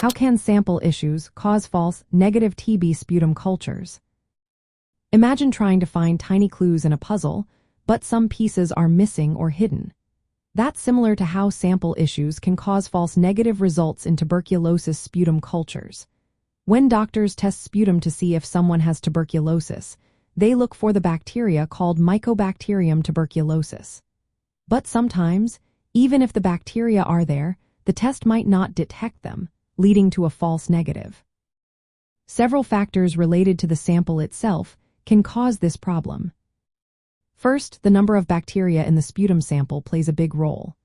How can sample issues cause false negative TB sputum cultures? Imagine trying to find tiny clues in a puzzle, but some pieces are missing or hidden. That's similar to how sample issues can cause false negative results in tuberculosis sputum cultures. When doctors test sputum to see if someone has tuberculosis, they look for the bacteria called Mycobacterium tuberculosis. But sometimes, even if the bacteria are there, the test might not detect them, leading to a false negative. Several factors related to the sample itself can cause this problem. First, the number of bacteria in the sputum sample plays a big role.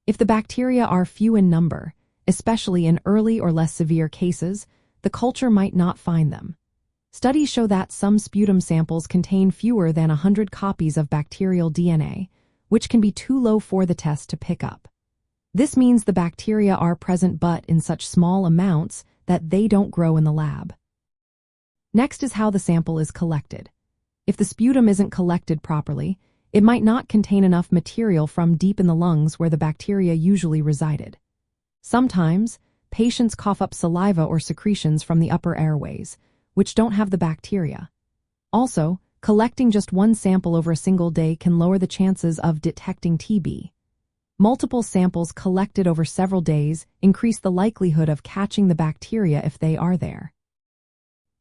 If the bacteria are few in number, especially in early or less severe cases, the culture might not find them. Studies show that some sputum samples contain fewer than 100 copies of bacterial DNA, which can be too low for the test to pick up. This means the bacteria are present but in such small amounts that they don't grow in the lab. Next is how the sample is collected. If the sputum isn't collected properly, it might not contain enough material from deep in the lungs where the bacteria usually resided. Sometimes, patients cough up saliva or secretions from the upper airways, which don't have the bacteria. Also, collecting just one sample over a single day can lower the chances of detecting TB. Multiple samples collected over several days increase the likelihood of catching the bacteria if they are there.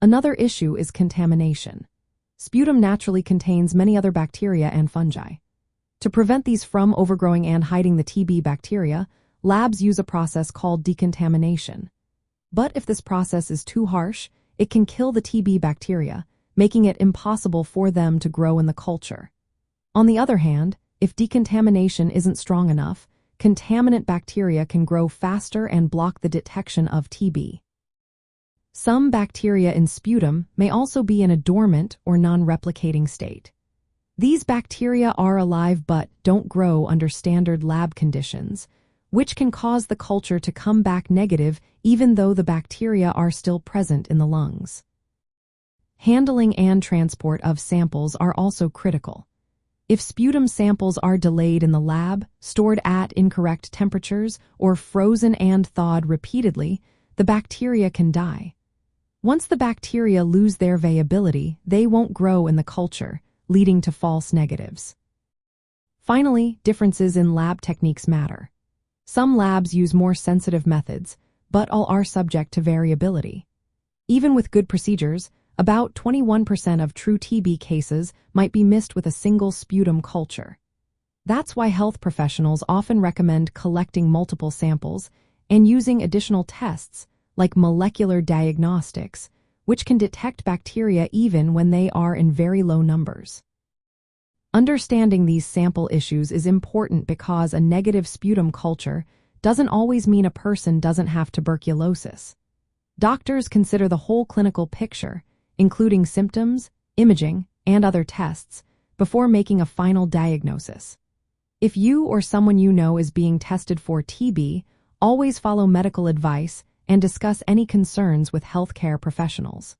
Another issue is contamination. Sputum naturally contains many other bacteria and fungi. To prevent these from overgrowing and hiding the TB bacteria, labs use a process called decontamination. But if this process is too harsh, it can kill the TB bacteria, making it impossible for them to grow in the culture. On the other hand, if decontamination isn't strong enough, contaminant bacteria can grow faster and block the detection of TB. Some bacteria in sputum may also be in a dormant or non-replicating state. These bacteria are alive but don't grow under standard lab conditions, which can cause the culture to come back negative even though the bacteria are still present in the lungs. Handling and transport of samples are also critical. If sputum samples are delayed in the lab, stored at incorrect temperatures, or frozen and thawed repeatedly, the bacteria can die. Once the bacteria lose their viability, they won't grow in the culture, leading to false negatives. Finally, differences in lab techniques matter. Some labs use more sensitive methods, but all are subject to variability. Even with good procedures, about 21% of true TB cases might be missed with a single sputum culture. That's why health professionals often recommend collecting multiple samples and using additional tests, like molecular diagnostics, which can detect bacteria even when they are in very low numbers. Understanding these sample issues is important because a negative sputum culture doesn't always mean a person doesn't have tuberculosis. Doctors consider the whole clinical picture, including symptoms, imaging, and other tests, before making a final diagnosis. If you or someone you know is being tested for TB, always follow medical advice and discuss any concerns with healthcare professionals.